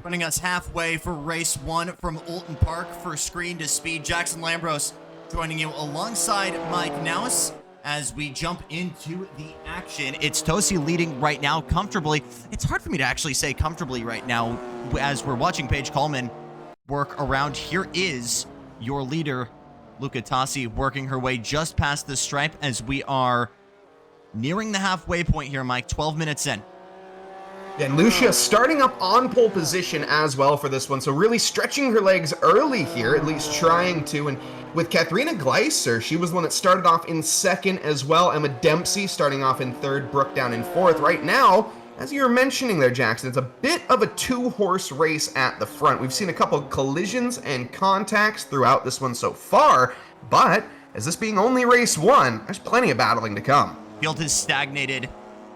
Running us halfway for race 1 from Oulton Park for Screen to Speed. Jackson Lambros joining you alongside Mike Naus as we jump into the action. It's Tosi leading right now comfortably. It's hard for me to actually say comfortably right now as we're watching Paige Coleman work around. Here is your leader, Luca Tassi, working her way just past the stripe as we are nearing the halfway point here, Mike, 12 minutes in. And Lucia starting up on pole position as well for this one, so really stretching her legs early here, at least trying to. And with Katharina Gleiser, she was the one that started off in second as well. Emma Dempsey starting off in third, Brooke down in fourth. Right now, as you were mentioning there, Jackson, it's a bit of a two-horse race at the front. We've seen a couple of collisions and contacts throughout this one so far, but as this being only race 1, there's plenty of battling to come. Field has stagnated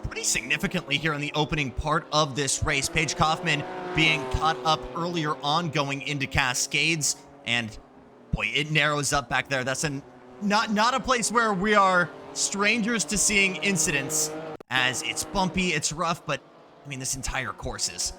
pretty significantly here in the opening part of this race. Paige Kaufman being caught up earlier on going into Cascades, and boy, it narrows up back there. That's not a place where we are strangers to seeing incidents, as it's bumpy, it's rough, but I mean, this entire course is.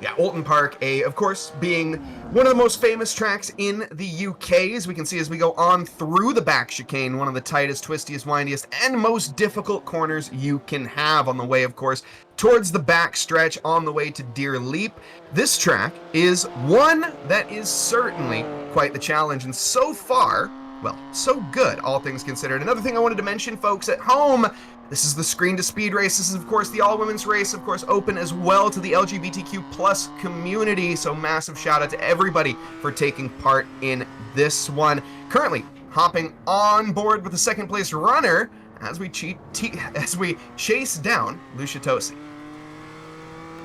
Yeah, Oulton Park, of course, being one of the most famous tracks in the UK, as we can see as we go on through the back chicane, one of the tightest, twistiest, windiest, and most difficult corners you can have on the way, of course, towards the back stretch on the way to Deer Leap. This track is one that is certainly quite the challenge, and so far, well, so good, all things considered. Another thing I wanted to mention, folks at home, this is the Screen to Speed race. This is, of course, the all-women's race, of course, open as well to the LGBTQ plus community. So massive shout out to everybody for taking part in this one. Currently hopping on board with the second place runner as we chase down Lucia Tosi.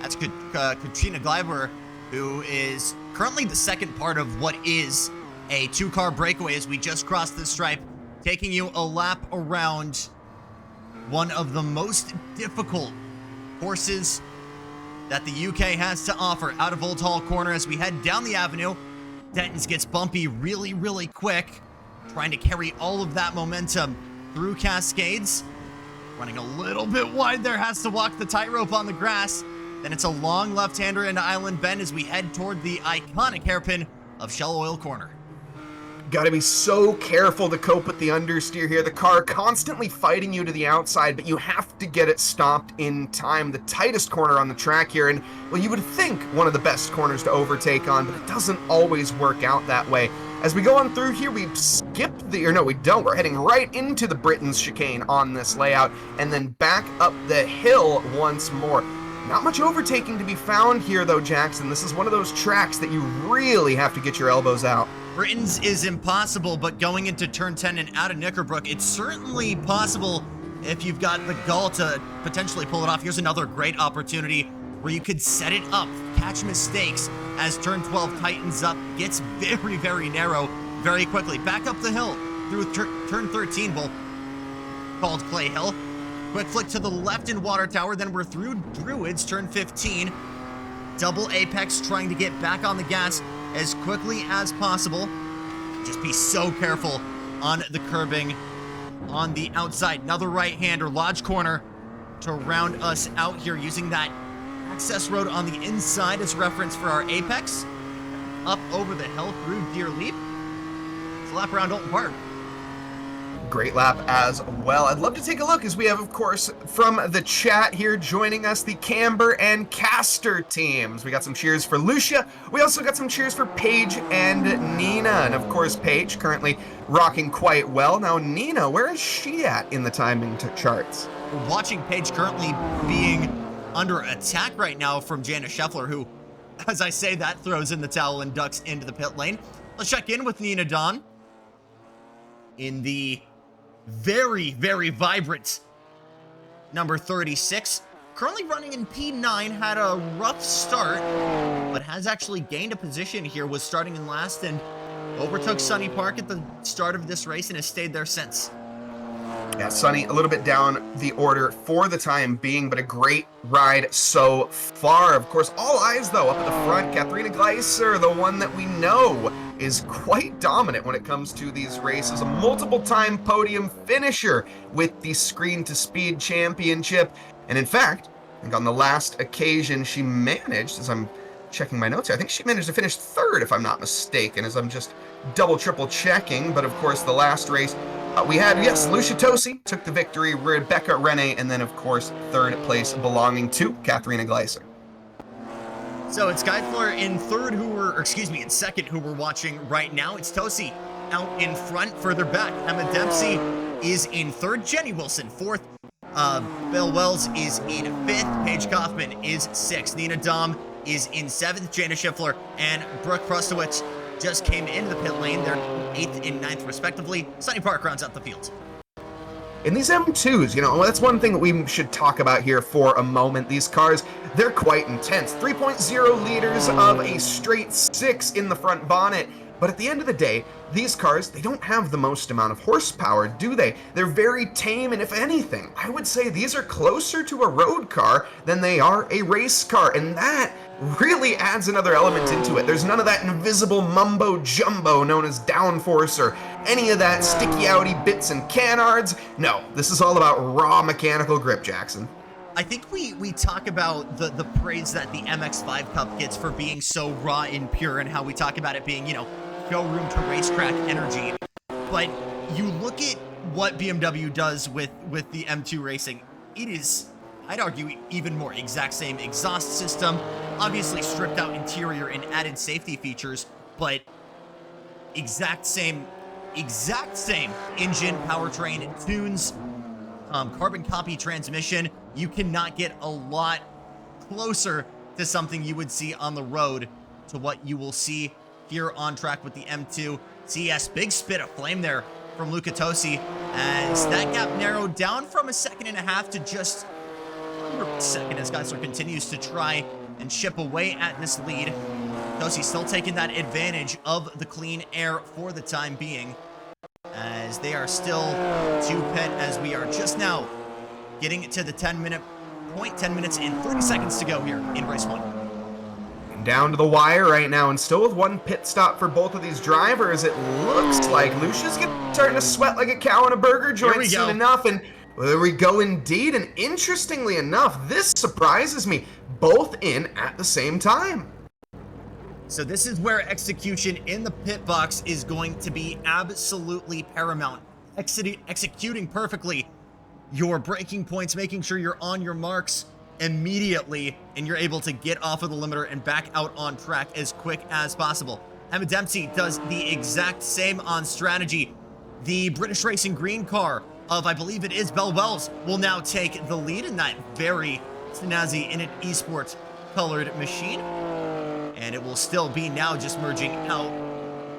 That's Katrina Gleiber, who is currently the second part of what is a two-car breakaway as we just crossed the stripe, taking you a lap around one of the most difficult courses that the UK has to offer out of Old Hall Corner as we head down the avenue. Denton's gets bumpy really, really quick, trying to carry all of that momentum through Cascades. Running a little bit wide there, has to walk the tightrope on the grass. Then it's a long left-hander into Island Bend as we head toward the iconic hairpin of Shell Oil Corner. Got to be so careful to cope with the understeer here. The car constantly fighting you to the outside, but you have to get it stopped in time. The tightest corner on the track here, and well, you would think one of the best corners to overtake on, but it doesn't always work out that way. As we go on through here, we we don't. We're heading right into the Britain's chicane on this layout, and then back up the hill once more. Not much overtaking to be found here, though, Jackson. This is one of those tracks that you really have to get your elbows out. Britain's is impossible, but going into turn 10 and out of Knickerbrook, it's certainly possible if you've got the gall to potentially pull it off. Here's another great opportunity where you could set it up, catch mistakes as turn 12 tightens up, gets very, very narrow very quickly. Back up the hill through turn 13, well, called Clay Hill. Quick flick to the left in Water Tower, then we're through Druids, turn 15. Double apex, trying to get back on the gas as quickly as possible. Just be so careful on the curbing on the outside. Another right-hander, Lodge Corner, to round us out here using that access road on the inside as reference for our apex. Up over the hill through Deer Leap. It's a lap around Oulton Park. Great lap as well. I'd love to take a look as we have, of course, from the chat here joining us, the Camber and Caster teams. We got some cheers for Lucia. We also got some cheers for Paige and Nina. And of course, Paige currently rocking quite well. Now, Nina, where is she at in the timing charts? We're watching Paige currently being under attack right now from Jana Scheffler, who, as I say that, throws in the towel and ducks into the pit lane. Let's check in with Nina Dawn in the very, very vibrant number 36. Currently running in P9, had a rough start, but has actually gained a position here, was starting in last and overtook Sunny Park at the start of this race and has stayed there since. Yeah, Sunny a little bit down the order for the time being, but a great ride so far. Of course, all eyes, though, up at the front. Katharina Gleiser, the one that we know is quite dominant when it comes to these races. A multiple-time podium finisher with the Screen to Speed Championship. And in fact, I think on the last occasion she managed, as I'm checking my notes here. I think she managed to finish third, if I'm not mistaken, as I'm just double, triple checking. But of course, the last race we had, yes, Lucia Tosi took the victory, Rebecca Rene, and then of course, third place belonging to Katharina Gleiser. So it's Geithler in in second, who we're watching right now. It's Tosi out in front. Further back, Emma Dempsey is in third. Jenny Wilson, fourth. Bill Wells is in fifth. Paige Kaufman is sixth. Nina Dom is in seventh. Jana Schiffler and Brooke Prustowitz just came into the pit lane. They're eighth and ninth, respectively. Sunny Park rounds out the field. In these M2s, that's one thing that we should talk about here for a moment. These cars, they're quite intense. 3.0 liters of a straight 6 in the front bonnet. But at the end of the day, these cars, they don't have the most amount of horsepower, do they? They're very tame, and if anything, I would say these are closer to a road car than they are a race car, and that really adds another element into it. There's none of that invisible mumbo-jumbo known as downforce or any of that sticky-outy bits and canards. No, this is all about raw mechanical grip, Jackson. I think we talk about the praise that the MX-5 Cup gets for being so raw and pure, and how we talk about it being, showroom to racetrack energy. But you look at what BMW does with the M2 racing, it is, I'd argue, even more. Exact same exhaust system, obviously stripped out interior and added safety features, but exact same engine, powertrain, tunes, carbon copy transmission. You cannot get a lot closer to something you would see on the road to what you will see here on track with the M2 CS. Big spit of flame there from Luca Tosi, as that gap narrowed down from 1.5 seconds to just under a second, as Geithler continues to try and chip away at this lead. Tosi still taking that advantage of the clean air for the time being, as they are still to pit, as we are just now getting to the 10-minute point. 10 minutes and 30 seconds to go here in race 1. Down to the wire right now, and still with one pit stop for both of these drivers. It looks like Lucia's starting to sweat like a cow in a burger joint soon enough, and there we go indeed. And interestingly enough, this surprises me, both in at the same time. So this is where execution in the pit box is going to be absolutely paramount. Executing perfectly your braking points, making sure you're on your marks immediately, and you're able to get off of the limiter and back out on track as quick as possible. Emma Dempsey does the exact same on strategy. The British Racing Green car of, I believe it is Belle Wells, will now take the lead in that very snazzy in an esports colored machine. And it will still be now just merging out.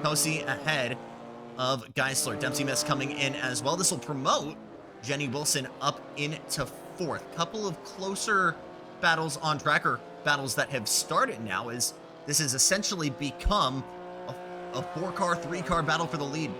Tosi ahead of Geithler. Dempsey Miss coming in as well. This will promote Jenny Wilson up into fourth. Couple of closer battles on track, or battles that have started now, as this has essentially become a 4-car, 3-car battle for the lead.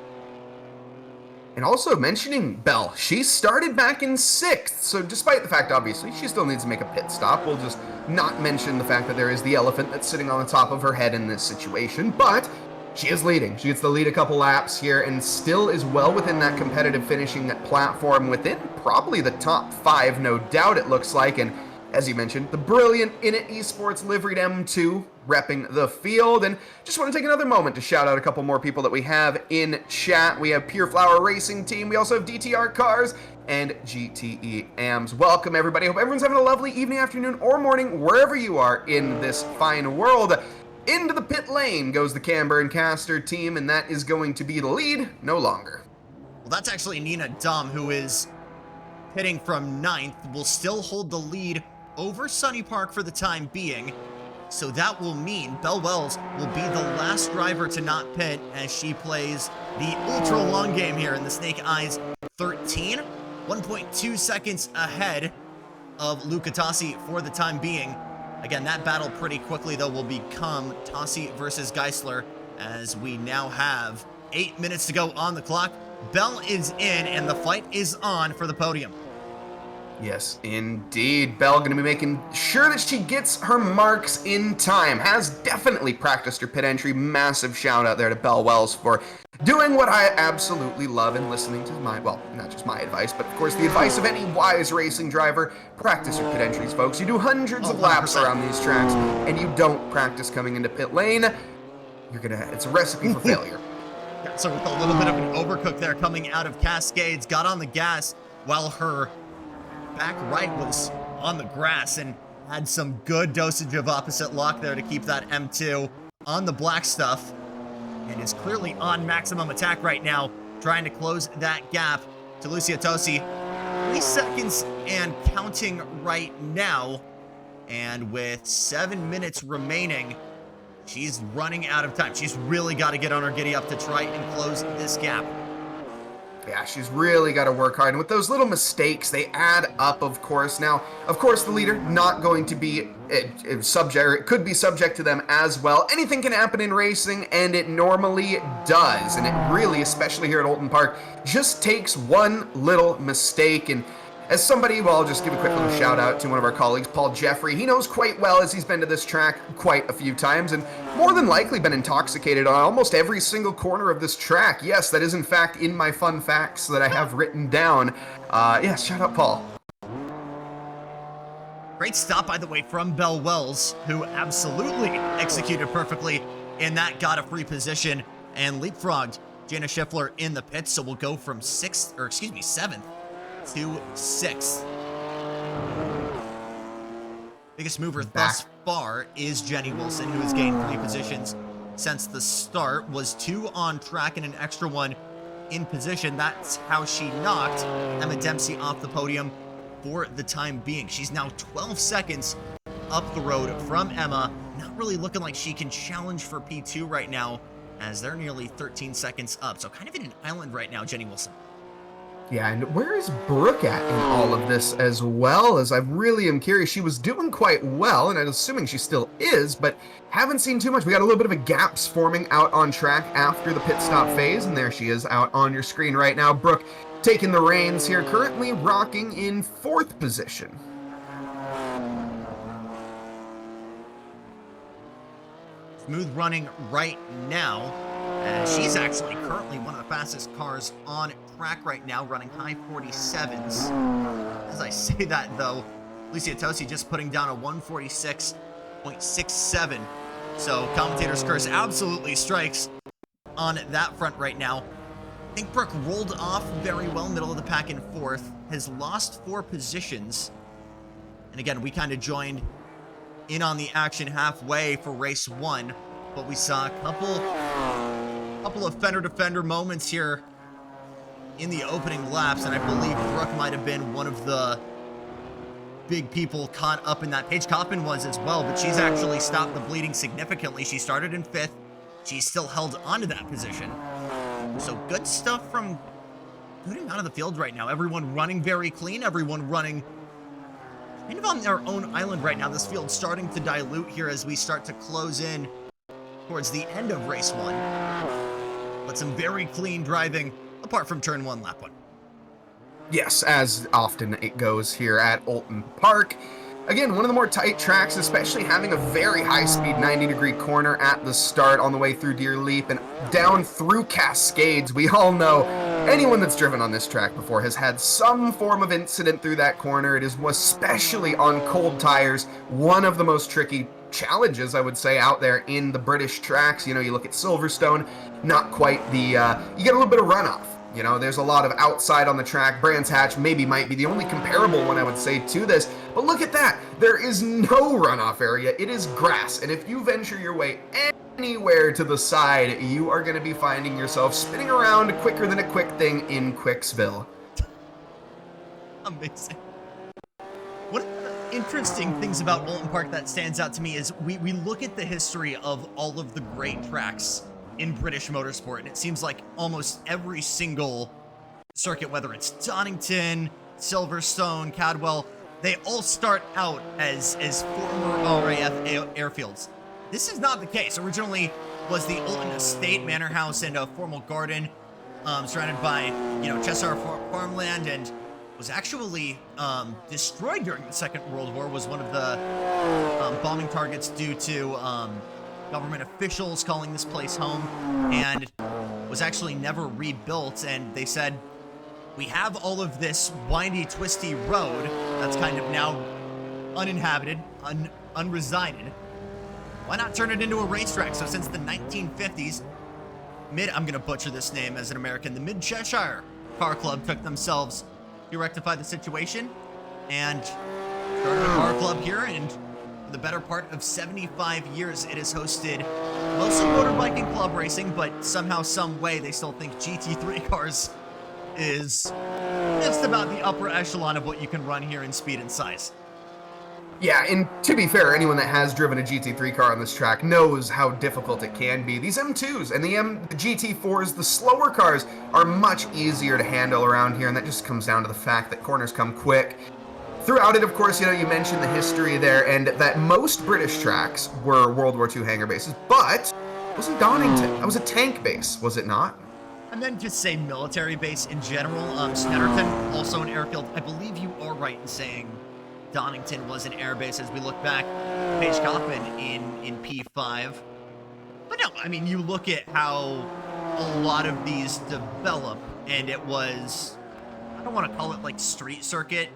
And also mentioning Belle, she started back in 6th, so despite the fact, obviously, she still needs to make a pit stop. We'll just not mention the fact that there is the elephant that's sitting on the top of her head in this situation, but she is leading. She gets the lead a couple laps here, and still is well within that competitive finishing platform, within probably the top 5, no doubt it looks like. And as you mentioned, the brilliant Init Esports liveried M2 repping the field. And just want to take another moment to shout out a couple more people that we have in chat. We have Pure Flower Racing Team. We also have DTR Cars and GTE AMS. Welcome, everybody. Hope everyone's having a lovely evening, afternoon, or morning, wherever you are in this fine world. Into the pit lane goes the Camber and Caster team, and that is going to be the lead no longer. Well, that's actually Nina Dom, who is pitting from 9th, will still hold the lead over Sunny Park for the time being. So that will mean Belle Wells will be the last driver to not pit, as she plays the ultra long game here in the Snake Eyes 13. 1.2 seconds ahead of Luca Tosi for the time being. Again, that battle pretty quickly, though, will become Tosi versus Geithler, as we now have 8 minutes to go on the clock. Belle is in, and the fight is on for the podium. Yes, indeed. Belle going to be making sure that she gets her marks in time. Has definitely practiced her pit entry. Massive shout out there to Belle Wells for Doing what I absolutely love and listening to my, well, not just my advice, but of course the advice of any wise racing driver. Practice your pit entries, folks. You do hundreds of laps 100%. around these tracks, and you don't practice coming into pit lane, it's a recipe for failure. Yeah, so with a little bit of an overcook there coming out of Cascades, got on the gas while her back right was on the grass and had some good dosage of opposite lock there to keep that M2 on the black stuff. And is clearly on maximum attack right now, trying to close that gap to Lucia Tosi. 3 seconds and counting right now. And with 7 minutes remaining, she's running out of time. She's really got to get on her giddy up to try and close this gap. Yeah, she's really got to work hard. And with those little mistakes, they add up, of course. Now, of course, the leader not going to be subject, or it could be subject to them as well. Anything can happen in racing, and it normally does. And it really, especially here at Oulton Park, just takes one little mistake. And as somebody, well, I'll just give a quick little shout out to one of our colleagues, Paul Jeffrey. He knows quite well, as he's been to this track quite a few times and more than likely been intoxicated on almost every single corner of this track. Yes, that is in fact in my fun facts that I have written down. Yeah, shout out Paul. Great stop, by the way, from Belle Wells, who absolutely executed perfectly in that got a free position and leapfrogged Jana Schiffler in the pits. So we'll go from 7th to 6th. Biggest mover thus far is Jenny Wilson, who has gained 3 positions since the start. Was 2 on track and an extra 1 in position. That's how she knocked Emma Dempsey off the podium for the time being. She's now 12 seconds up the road from Emma. Not really looking like she can challenge for P2 right now, as they're nearly 13 seconds up. So kind of in an island right now, Jenny Wilson. Yeah, and where is Brooke at in all of this as well? As I really am curious. She was doing quite well, and I'm assuming she still is, but haven't seen too much. We got a little bit of a gaps forming out on track after the pit stop phase, and there she is out on your screen right now. Brooke taking the reins here, currently rocking in 4th position. Smooth running right now. And she's actually currently one of the fastest cars on track right now, running high 47s. As I say that, though, Lucia Tosi just putting down a 146.67. So commentator's curse absolutely strikes on that front right now. I think Brooke rolled off very well, middle of the pack in 4th, has lost 4 positions. And again, we kind of joined in on the action halfway for race 1, but we saw a couple of fender-to-fender moments here in the opening laps, and I believe Brooke might have been one of the big people caught up in that. Paige Coffin was as well, but she's actually stopped the bleeding significantly. She started in 5th. She's still held onto that position. So good stuff from good amount of the field right now. Everyone running very clean. Everyone running kind of on their own island right now. This field's starting to dilute here as we start to close in towards the end of race 1. But some very clean driving apart from turn 1, lap 1. Yes, as often it goes here at Oulton Park. Again, one of the more tight tracks, especially having a very high-speed 90-degree corner at the start on the way through Deer Leap and down through Cascades. We all know anyone that's driven on this track before has had some form of incident through that corner. It is, especially on cold tires, one of the most tricky challenges, I would say, out there in the British tracks. You know, you look at Silverstone, not quite the, you get a little bit of runoff. You know, there's a lot of outside on the track. Brands Hatch might be the only comparable one I would say to this. But look at that. There is no runoff area. It is grass. And if you venture your way anywhere to the side, you are going to be finding yourself spinning around quicker than a quick thing in Quicksville. Amazing. One of the interesting things about Oulton Park that stands out to me is we look at the history of all of the great tracks in British motorsport, and it seems like almost every single circuit, whether it's Donington, Silverstone, Cadwell, they all start out as former RAF airfields. This is not the case. Originally was the Oulton Estate Manor House and a formal garden surrounded by, Cheshire farmland, and was actually destroyed during the Second World War, was one of the bombing targets due to government officials calling this place home, and was actually never rebuilt, and they said, we have all of this windy, twisty road that's kind of now uninhabited, unresided. Why not turn it into a racetrack? So since the 1950s, I'm gonna butcher this name as an American, the Mid-Cheshire Car Club took themselves to rectify the situation and started a car club here, and for the better part of 75 years, it has hosted mostly motorbiking club racing, but somehow, some way, they still think GT3 cars is just about the upper echelon of what you can run here in speed and size. Yeah, and to be fair, anyone that has driven a GT3 car on this track knows how difficult it can be. These M2s and the GT4s, the slower cars, are much easier to handle around here, and that just comes down to the fact that corners come quick. Throughout it, of course, you mentioned the history there, and that most British tracks were World War II hangar bases, but it wasn't Donington. That was a tank base, was it not? And then just say military base in general. Snetterton, also an airfield. I believe you are right in saying Donington was an air base as we look back. Paige Kaufman in P5. But no, I mean, you look at how a lot of these develop, and it was, I don't want to call it like street circuit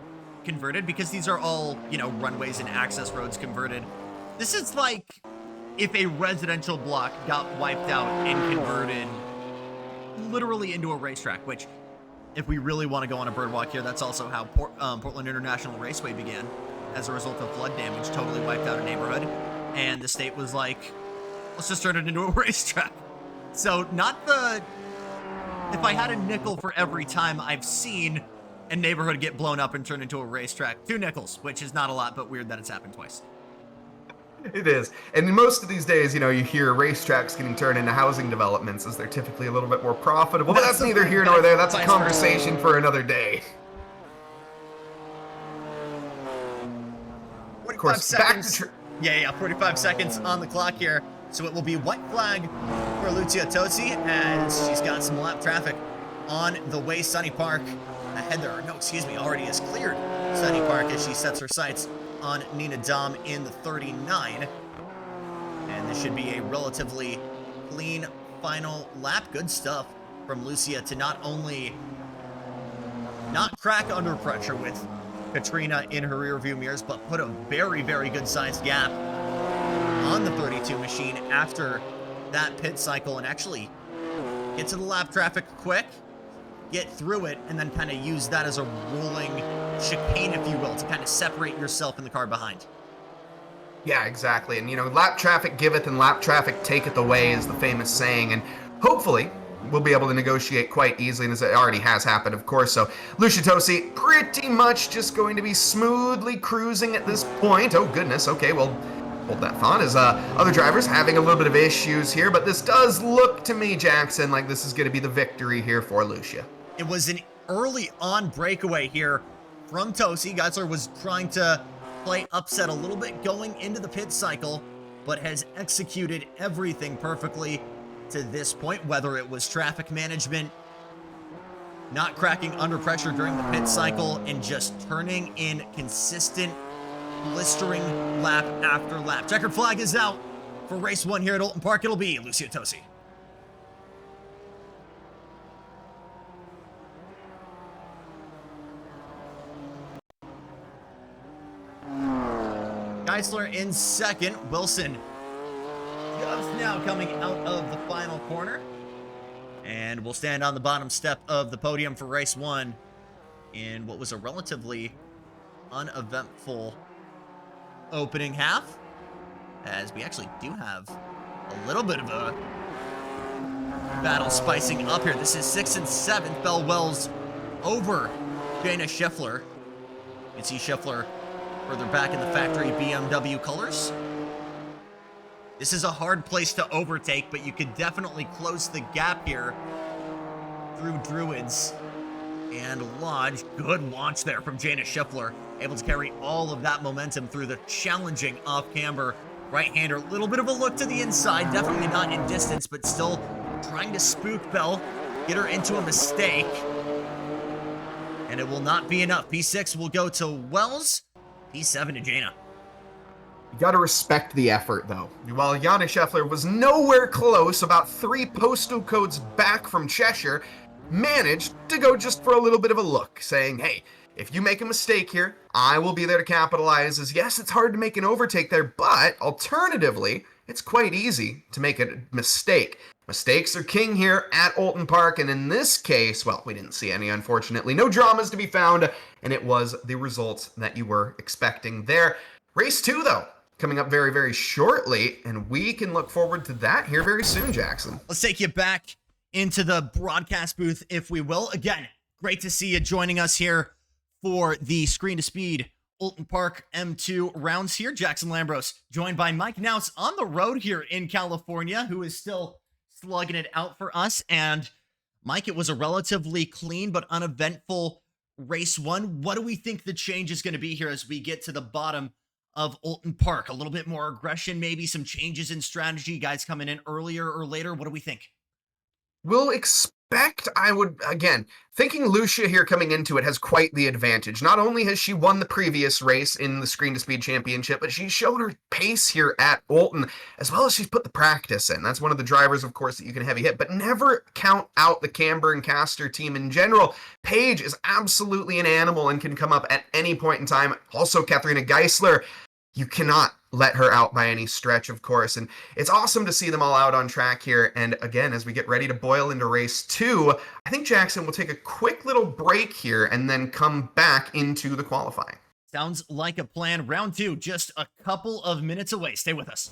converted, because these are all, runways and access roads converted. This is like if a residential block got wiped out and converted literally into a racetrack, which, if we really want to go on a bird walk here, that's also how Portland International Raceway began, as a result of flood damage, totally wiped out a neighborhood, and the state was like, let's just turn it into a racetrack. So if I had a nickel for every time I've seen a neighborhood get blown up and turned into a racetrack, 2 nickels, which is not a lot, but weird that it's happened twice. It is. And in most of these days, you hear racetracks getting turned into housing developments as they're typically a little bit more profitable. But that's neither here nor there. That's a conversation for another day. Of course, back to... 45 seconds on the clock here. So it will be white flag for Lucia Tosi as she's got some lap traffic on the way. Sunny Park ahead there. No, excuse me, already has cleared Sunny Park as she sets her sights on Nina Dom in the 39. And this should be a relatively clean final lap. Good stuff from Lucia to not only not crack under pressure with Katrina in her rearview mirrors, but put a very, very good sized gap on the 32 machine after that pit cycle, and actually get to the lap traffic quick, get through it, and then kind of use that as a rolling chicane, if you will, to kind of separate yourself and the car behind. Yeah, exactly. And, lap traffic giveth and lap traffic taketh away is the famous saying. And hopefully we'll be able to negotiate quite easily, and as it already has happened, of course. So Lucia Tosi pretty much just going to be smoothly cruising at this point. Oh, goodness. Okay, well, hold that thought, as other drivers having a little bit of issues here. But this does look to me, Jackson, like this is going to be the victory here for Lucia. It was an early on breakaway here from Tosi. Geisler was trying to play upset a little bit going into the pit cycle, but has executed everything perfectly to this point, whether it was traffic management, not cracking under pressure during the pit cycle, and just turning in consistent, blistering lap after lap. Checkered flag is out for race 1 here at Oulton Park. It'll be Lucia Tosi. Geisler in second. Wilson just now coming out of the final corner. And we'll stand on the bottom step of the podium for race 1 in what was a relatively uneventful opening half, as we actually do have a little bit of a battle spicing up here. This is 6th and 7th. Belle Wells over Jana Scheffler. You can see Scheffler further back in the factory BMW colors. This is a hard place to overtake, but you could definitely close the gap here through Druids and Lodge. Good launch there from Jana Scheffler, able to carry all of that momentum through the challenging off-camber right-hander. Little bit of a look to the inside, definitely not in distance, but still trying to spook Belle, get her into a mistake. And it will not be enough. P6 will go to Wells, P7 to Jana. You gotta respect the effort, though. While Yannick Scheffler was nowhere close, about 3 postal codes back from Cheshire, managed to go just for a little bit of a look, saying, hey, if you make a mistake here, I will be there to capitalize, as yes, it's hard to make an overtake there, but alternatively, it's quite easy to make a mistake. Mistakes are king here at Oulton Park, and in this case, well, we didn't see any, unfortunately. No dramas to be found, and it was the results that you were expecting there. Race 2, though, coming up very, very shortly, and we can look forward to that here very soon, Jackson. Let's take you back into the broadcast booth, if we will. Again, great to see you joining us here for the Screen to Speed Oulton Park M2 rounds here. Jackson Lambros, joined by Mike Naus on the road here in California, who is still slugging it out for us. And Mike, it was a relatively clean but uneventful race 1. What do we think the change is going to be here as we get to the bottom of Oulton Park? A little bit more aggression, maybe some changes in strategy, guys coming in earlier or later. What do we think? We'll expect, I would, again, thinking Lucia here coming into it has quite the advantage. Not only has she won the previous race in the Screen to Speed Championship, but she's shown her pace here at Oulton, as well as she's put the practice in. That's one of the drivers, of course, that you can heavy hit, but never count out the Camber and Caster team in general. Paige is absolutely an animal and can come up at any point in time. Also, Katharina Geisler, you cannot let her out by any stretch, of course. And it's awesome to see them all out on track here. And again, as we get ready to boil into race 2, I think Jackson will take a quick little break here and then come back into the qualifying. Sounds like a plan. Round 2, just a couple of minutes away. Stay with us.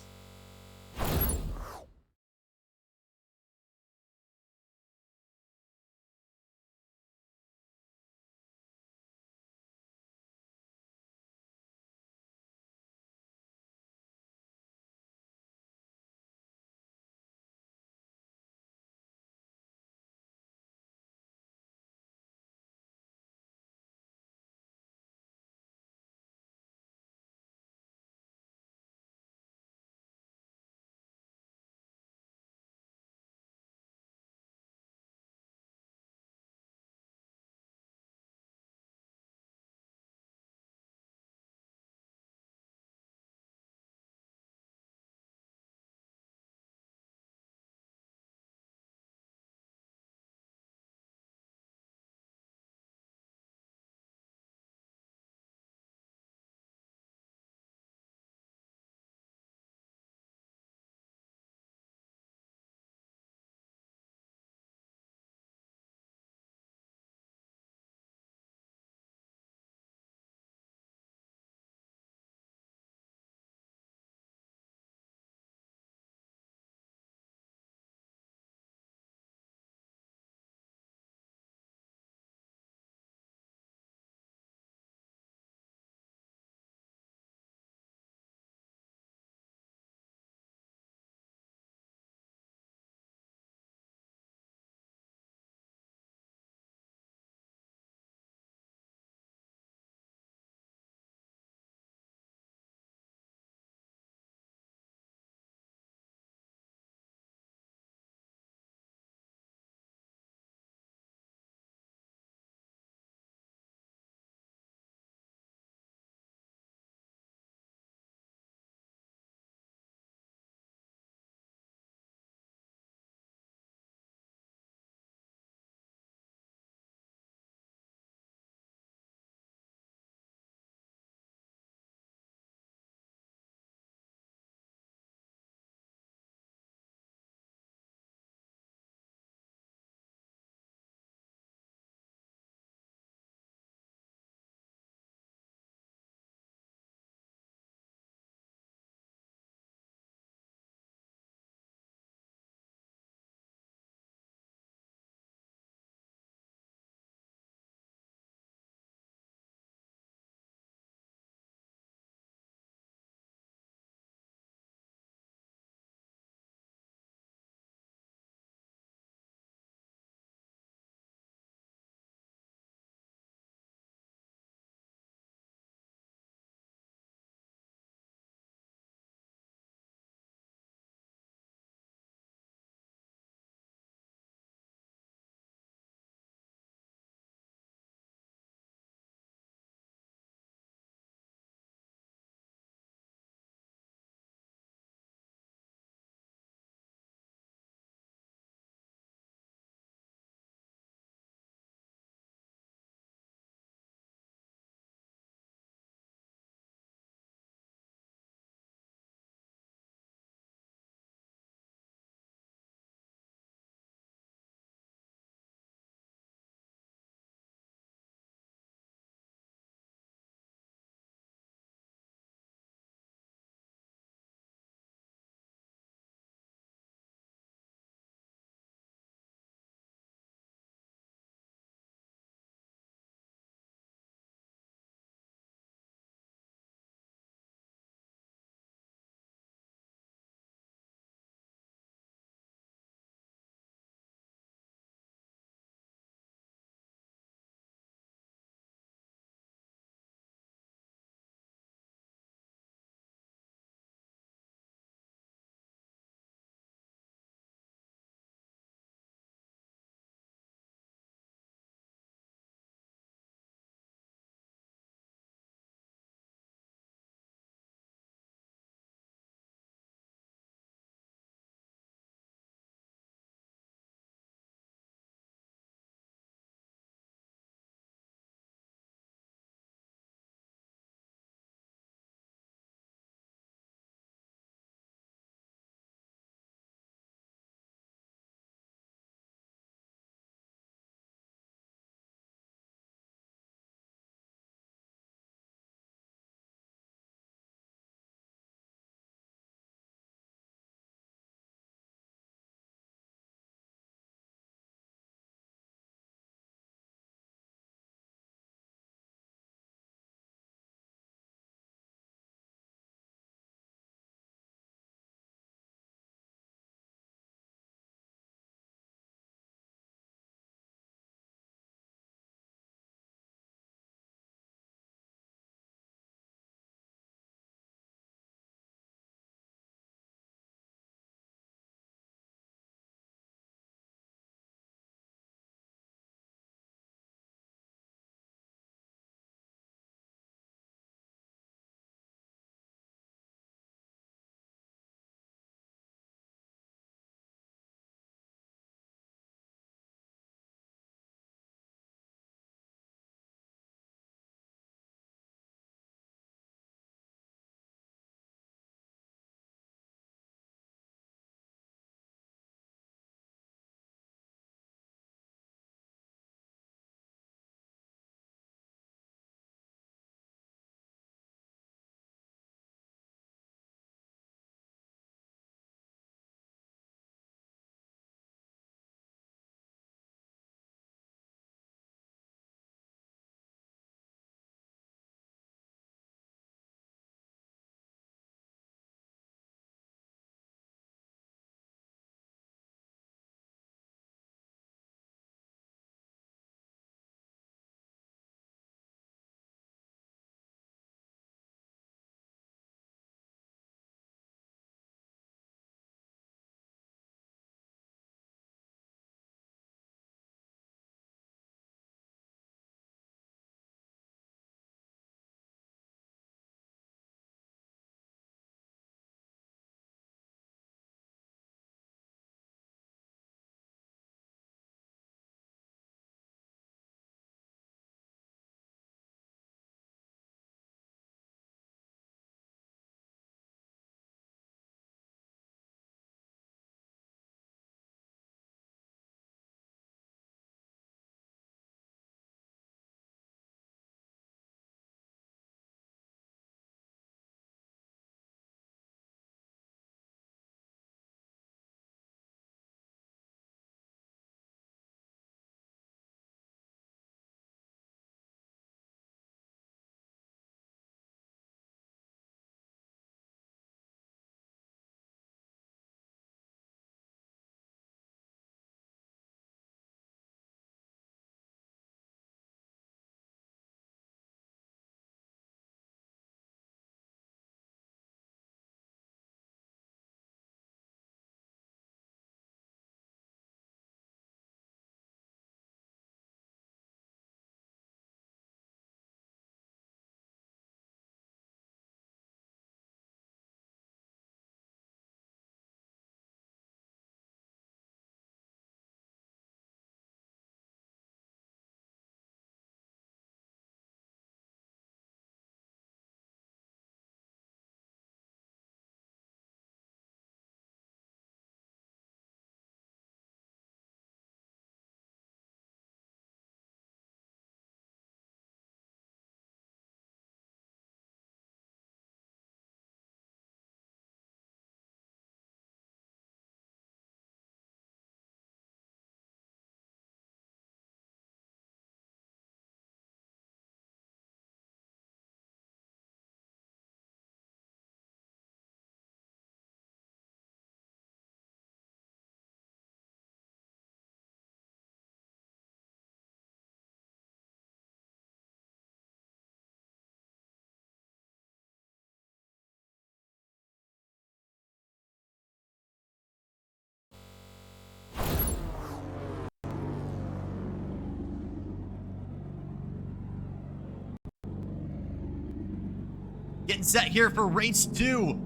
Getting set here for race 2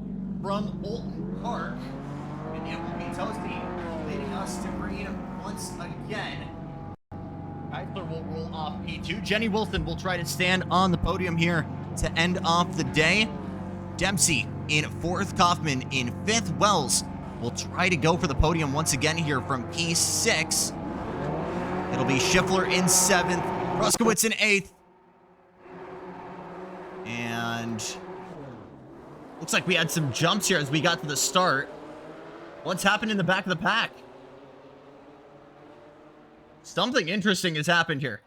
from Oulton Park. And it will be Toasty leading us to green once again. Geisler will roll off P2. Jenny Wilson will try to stand on the podium here to end off the day. Dempsey in 4th, Kaufman in 5th. Wells will try to go for the podium once again here from P6. It'll be Schiffler in 7th, Ruskowitz in 8th. And looks like we had some jumps here as we got to the start. What's happened in the back of the pack? Something interesting has happened here.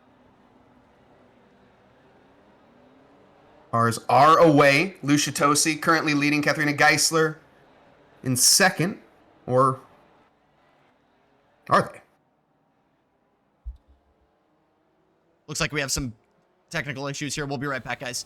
Cars are away. Lucia Tosi currently leading Katharina Geisler in 2nd. Or are they? Looks like we have some technical issues here. We'll be right back, guys.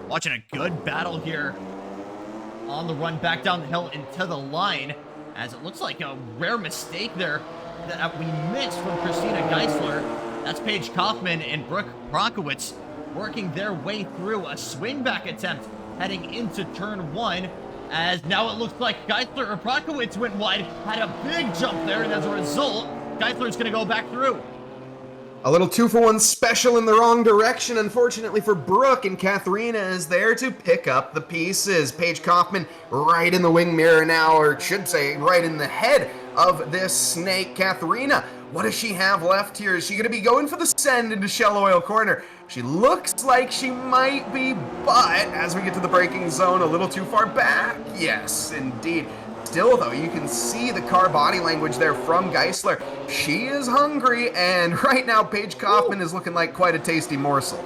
Watching a good battle here on the run back down the hill into the line, as it looks like a rare mistake there that we missed from Christina Geisler. That's Paige Kaufman and Brooke Prokowitz working their way through a swing back attempt heading into turn 1, as now it looks like Geisler or Prokowitz went wide, had a big jump there, and as a result, Geisler's gonna go back through. A little 2-for-1 special in the wrong direction, unfortunately for Brooke, and Katharina is there to pick up the pieces. Paige Kaufman right in the wing mirror now, or should say right in the head of this snake. Katharina, what does she have left here? Is she going to be going for the send into Shell Oil Corner? She looks like she might be, but as we get to the braking zone, a little too far back. Yes, indeed. still, though, you can see the car body language there from Geisler. She is hungry, and right now, Paige Kaufman is looking like quite a tasty morsel.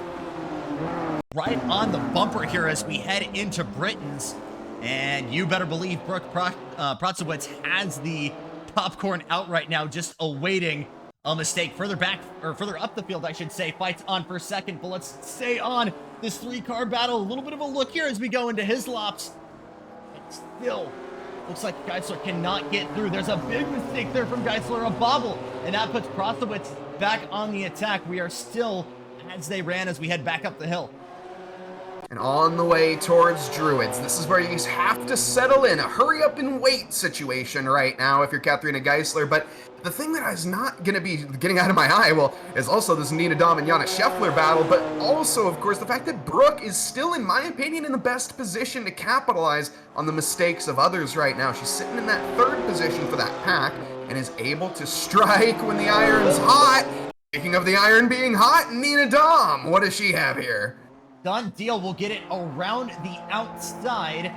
Right on the bumper here as we head into Britain's. And you better believe Brooke Protzowitz has the popcorn out right now, just awaiting a mistake. Further back, or further up the field, I should say. Fights on for second, but let's stay on this three-car battle. A little bit of a look here as we go into his laps. It still looks like Geisler cannot get through. There's a big mistake there from Geisler, a bobble, and that puts Protzowitz back on the attack. We are still as they ran as we head back up the hill. And on the way towards Druids, this is where you have to settle in. A hurry up and wait situation right now if you're Katharina Geisler. But the thing that is not going to be getting out of my eye, well, is also this Nina Dom and Jana Scheffler battle, but also, of course, the fact that Brooke is still, in my opinion, in the best position to capitalize on the mistakes of others right now. She's sitting in that third position for that pack and is able to strike when the iron's hot. Speaking of the iron being hot, Nina Dom, what does she have here? Done deal. Will get it around the outside,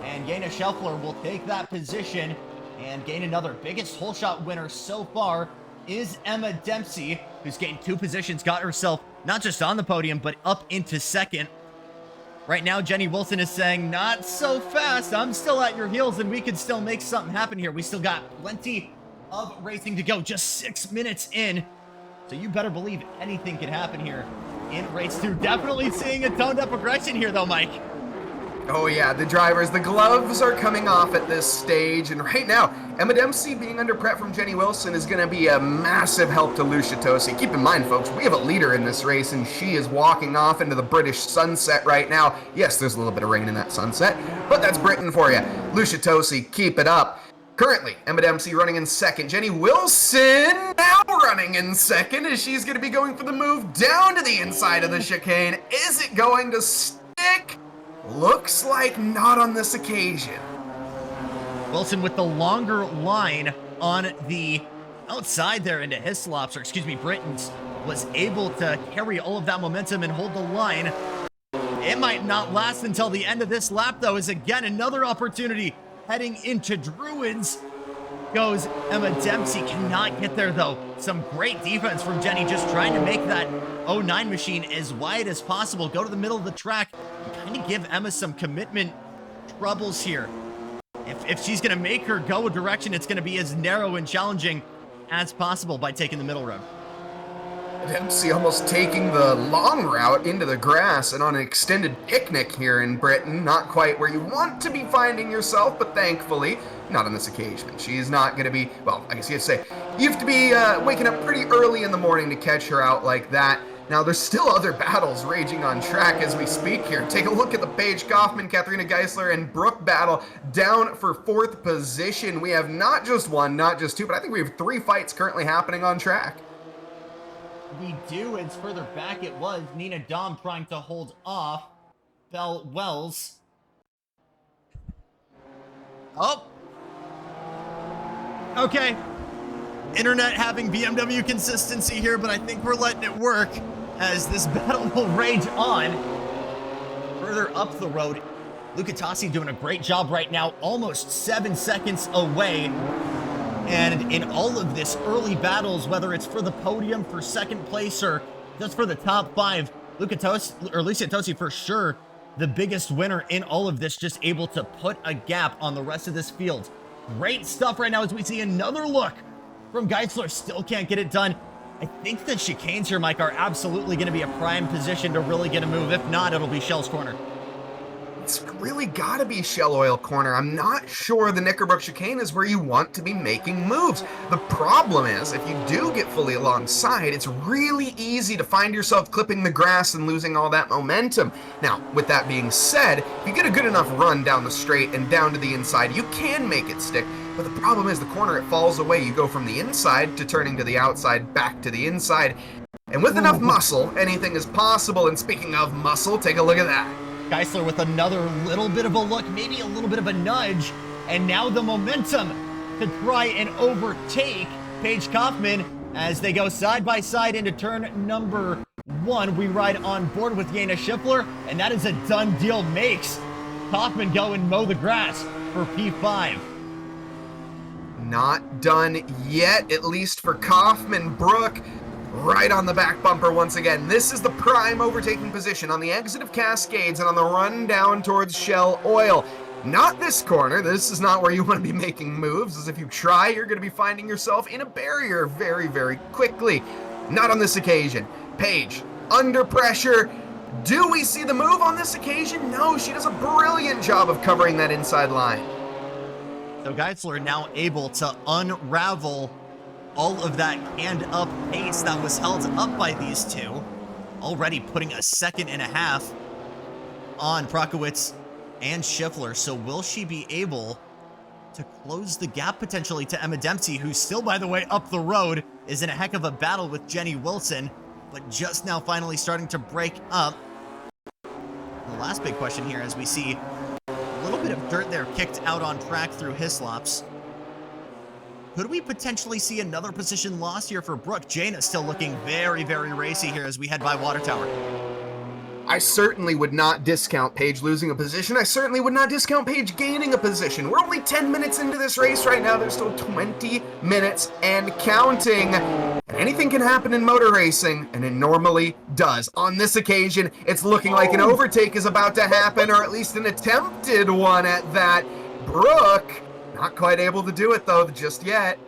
and Jana Scheffler will take that position and gain another. Biggest hole shot winner so far is Emma Dempsey, who's gained 2 positions, got herself not just on the podium, but up into second. Right now, Jenny Wilson is saying, not so fast. I'm still at your heels, and we can still make something happen here. We still got plenty of racing to go, just 6 minutes in. So you better believe anything can happen here in race 2. Definitely seeing a toned up aggression here, though, Mike. Oh yeah, the drivers, the gloves are coming off at this stage, and right now, Emma Dempsey being under prep from Jenny Wilson is going to be a massive help to Lucia Tosi. Keep in mind, folks, we have a leader in this race, and she is walking off into the British sunset right now. Yes, there's a little bit of rain in that sunset, but that's Britain for you. Lucia Tosi, keep it up. Currently, Emma Dempsey running in second. Jenny Wilson now running in second as she's going to be going for the move down to the inside of the chicane. Is it going to stick? Looks like not on this occasion. Wilson with the longer line on the outside there into Hislop's, or excuse me, Britain's, was able to carry all of that momentum and hold the line. It might not last until the end of this lap, though, as again another opportunity heading into Druids goes Emma Dempsey. Cannot get there, though. Some great defense from Jenny, just trying to make that 09 machine as wide as possible. Go to the middle of the track and kind of give Emma some commitment troubles here. If she's going to make her go a direction, it's going to be as narrow and challenging as possible by taking the middle road. Dempsey almost taking the long route into the grass and on an extended picnic here in Britain. Not quite where you want to be finding yourself, but thankfully, not on this occasion. She's not going to be, well, I guess you have to say, you have to be waking up pretty early in the morning to catch her out like that. Now, there's still other battles raging on track as we speak here. Take a look at the Paige Kaufman, Katharina Geisler, and Brooke battle down for 4th position. We have not just 1, not just 2, but I think we have 3 fights currently happening on track. We do, as further back it was Nina Dom trying to hold off Belle Wells. Oh. Okay. Internet having BMW consistency here, but I think we're letting it work as this battle will rage on. Further up the road, Luca Tassi doing a great job right now, almost 7 seconds away. And in all of this early battles, whether it's for the podium, for second place, or just for the top 5, Lucia Tosi for sure the biggest winner in all of this, just able to put a gap on the rest of this field. Great stuff right now as we see another look from Geisler. Still can't get it done. I think the chicanes here, Mike, are absolutely going to be a prime position to really get a move. If not, it'll be Shell's corner. It's really gotta be Shell Oil corner. I'm not sure the Knickerbrook chicane is where you want to be making moves. The problem is, if you do get fully alongside, it's really easy to find yourself clipping the grass and losing all that momentum. Now, with that being said, if you get a good enough run down the straight and down to the inside, you can make it stick. But the problem is the corner, it falls away. You go from the inside to turning to the outside, back to the inside. And with enough muscle, anything is possible. And speaking of muscle, take a look at that. Geisler with another little bit of a look, maybe a little bit of a nudge, and now the momentum to try and overtake Paige Kaufman as they go side by side into turn number 1. We ride on board with Jana Scheffler, and that is a done deal. Makes Kaufman go and mow the grass for P5. Not done yet, at least for Kaufman. Brooke right on the back bumper once again. This is the prime overtaking position on the exit of Cascades and on the run down towards Shell Oil. Not this corner. This is not where you want to be making moves, as if you try, you're going to be finding yourself in a barrier very, very quickly. Not on this occasion. Paige, under pressure. Do we see the move on this occasion? No, she does a brilliant job of covering that inside line. So Geitzler now able to unravel all of that canned up pace that was held up by these two, already putting a second and a half on Prokowitz and Schiffler. So will she be able to close the gap potentially to Emma Dempsey, who still, by the way, up the road is in a heck of a battle with Jenny Wilson, but just now finally starting to break up. The last big question here, as we see a little bit of dirt there kicked out on track through Hislops. Could we potentially see another position loss here for Brooke? Jaina still looking very, very racy here as we head by Water Tower. I certainly would not discount Paige losing a position. I certainly would not discount Paige gaining a position. We're only 10 minutes into this race right now. There's still 20 minutes and counting. And anything can happen in motor racing, and it normally does. On this occasion, it's looking like an overtake is about to happen, or at least an attempted one at that. Brooke, not quite able to do it, though, just yet.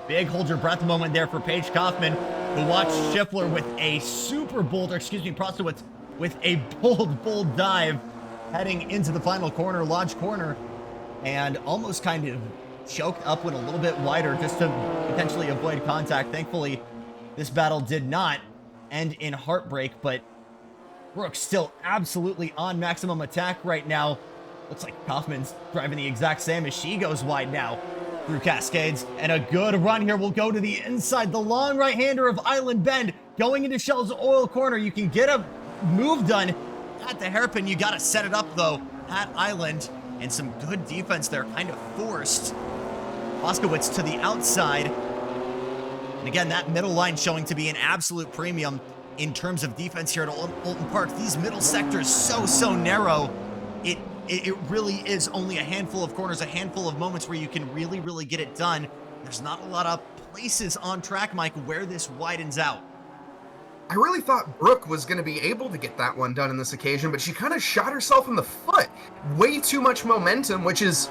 Big hold your breath moment there for Paige Kaufman, who watched Schiffler with a super bold, Prostowitz with a bold dive heading into the final corner, Lodge Corner, and almost kind of choked up, went a little bit wider just to potentially avoid contact. Thankfully, this battle did not end in heartbreak, but Brooke still absolutely on maximum attack right now. Looks like Kaufman's driving the exact same as she goes wide now through Cascades. And a good run here will go to the inside. The long right-hander of Island Bend going into Shell's Oil Corner. You can get a move done at the hairpin. You got to set it up, though, at Island. And some good defense there kind of forced Moskowitz to the outside. And again, that middle line showing to be an absolute premium in terms of defense here at Oulton Park. These middle sectors so narrow. It really is only a handful of corners, a handful of moments where you can really get it done. There's not a lot of places on track, Mike, where this widens out. I really thought Brooke was going to be able to get that one done in this occasion, but she kind of shot herself in the foot. Way too much momentum, which is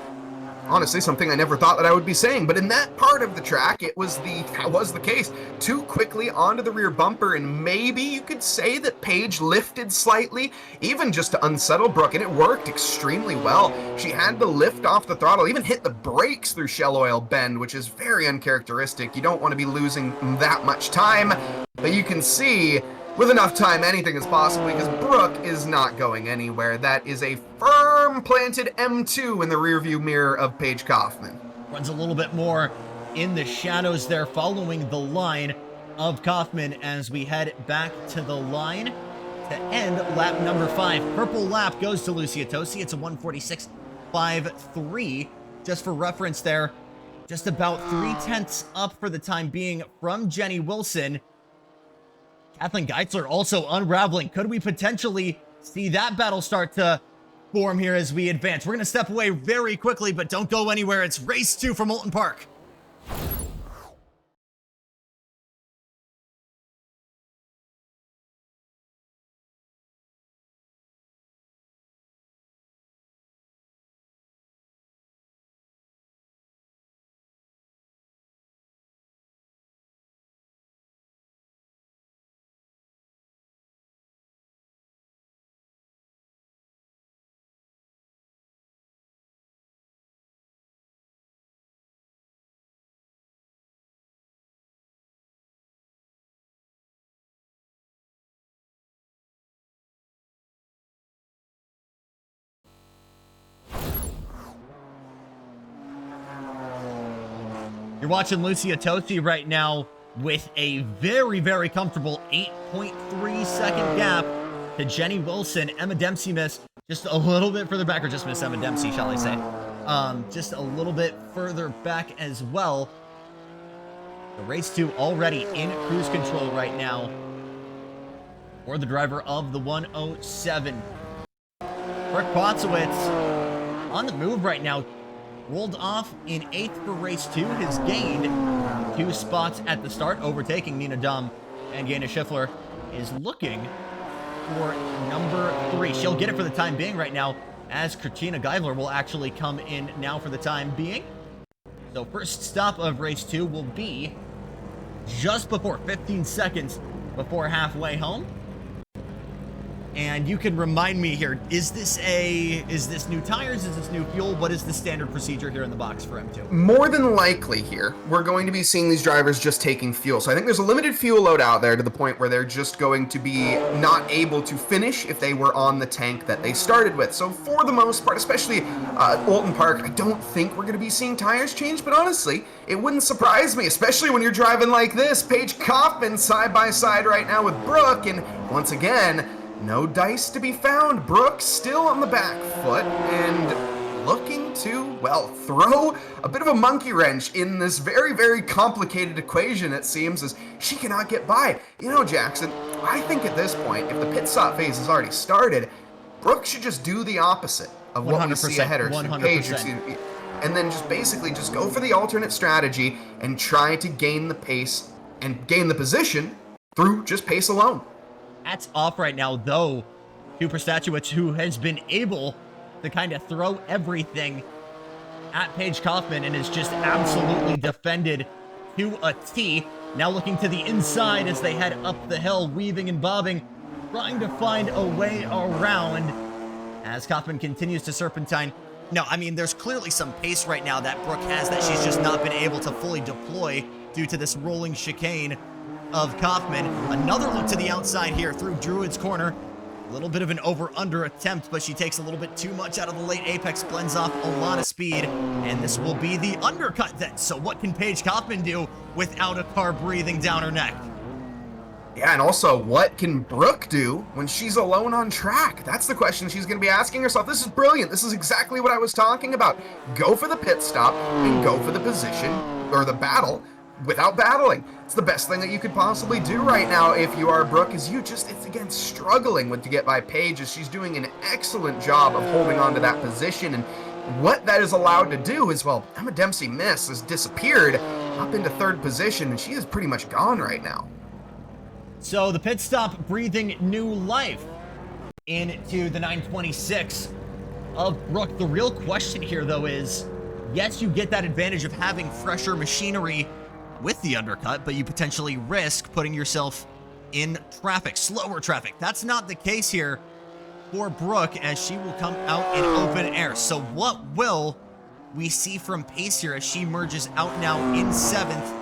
honestly something I never thought that I would be saying, but in that part of the track, that was the case. Too quickly onto the rear bumper, and maybe you could say that Paige lifted slightly, even just to unsettle Brooke, and it worked extremely well. She had to lift off the throttle, even hit the brakes through Shell Oil Bend, which is very uncharacteristic. You don't want to be losing that much time, but you can see with enough time, anything is possible, because Brooke is not going anywhere. That is a firm planted M2 in the rearview mirror of Paige Kaufman. Runs a little bit more in the shadows there, following the line of Kaufman as we head back to the line to end lap number 5. Purple lap goes to Lucia Tosi. It's a 1:46.53. Just for reference there, just about 3/10 up for the time being from Jenny Wilson. Kathleen Geitzler also unraveling. Could we potentially see that battle start to form here as we advance? We're going to step away very quickly, but don't go anywhere. It's race 2 from Oulton Park. You're watching Lucia Tosi right now with a very comfortable 8.3 second gap to Jenny Wilson. Emma Dempsey missed just a little bit further back, or just missed Emma Dempsey, shall I say. Just a little bit further back as well. The race 2 already in cruise control right now for the driver of the 107. Brooke Potzowitz on the move right now. rolled off in 8th for race 2, has gained 2 spots at the start, overtaking Nina Dum, and Jana Schiffler is looking for number 3. She'll get it for the time being right now, as Christina Geivler will actually come in now for the time being. So first stop of race 2 will be just before 15 seconds before halfway home. And you can remind me here, is this new tires? Is this new fuel? What is the standard procedure here in the box for M2? More than likely here, we're going to be seeing these drivers just taking fuel. So I think there's a limited fuel load out there to the point where they're just going to be not able to finish if they were on the tank that they started with. So for the most part, especially Oulton Park, I don't think we're going to be seeing tires change, but honestly, it wouldn't surprise me, especially when you're driving like this. Paige Kaufman side by side right now with Brooke, and once again, no dice to be found. Brooke still on the back foot and looking to, well, throw a bit of a monkey wrench in this very, very complicated equation, it seems, as she cannot get by. You know, Jackson, I think at this point, if the pit stop phase has already started, Brooke should just do the opposite of what we see ahead of her. Paige, and then just basically just go for the alternate strategy and try to gain the pace and gain the position through just pace alone. Hats off right now, though, to Prstachowicz, who has been able to kind of throw everything at Paige Kaufman and is just absolutely defended to a T. Now looking to the inside as they head up the hill, weaving and bobbing, trying to find a way around as Kaufman continues to serpentine. No, I mean, there's clearly some pace right now that Brooke has that she's just not been able to fully deploy due to this rolling chicane of Kaufman. Another look to the outside here through Druid's corner. A little bit of an over-under attempt, but she takes a little bit too much out of the late apex, blends off a lot of speed, and this will be the undercut then. So what can Paige Kaufman do without a car breathing down her neck? Yeah, and also, what can Brooke do when she's alone on track? That's the question she's going to be asking herself. This is brilliant. This is exactly what I was talking about. Go for the pit stop and go for the position, or the battle, without battling. It's the best thing that you could possibly do right now if you are Brooke, is it's again struggling to get by Paige, as she's doing an excellent job of holding on to that position. And what that is allowed to do is, well, Emma Dempsey has disappeared up into 3rd position, and she is pretty much gone right now. So the pit stop breathing new life into the 926 of Brooke. The real question here, though, is, yes, you get that advantage of having fresher machinery with the undercut, but you potentially risk putting yourself in traffic, slower traffic. That's not the case here for Brooke, as she will come out in open air. So what will we see from pace here as she merges out now in 7th,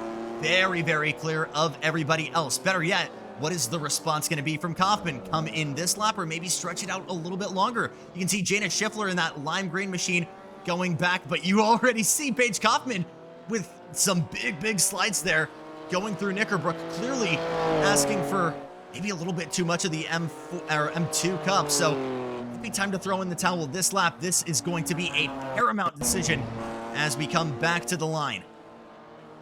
very, very clear of everybody else? Better yet, what is the response going to be from Kaufman? Come in this lap, or maybe stretch it out a little bit longer? You can see Jana Schiffler in that lime green machine going back, but you already see Paige Kaufman with some big, big slides there going through Knickerbrook, clearly asking for maybe a little bit too much of the M2 cup. So it'd be time to throw in the towel this lap. This is going to be a paramount decision as we come back to the line.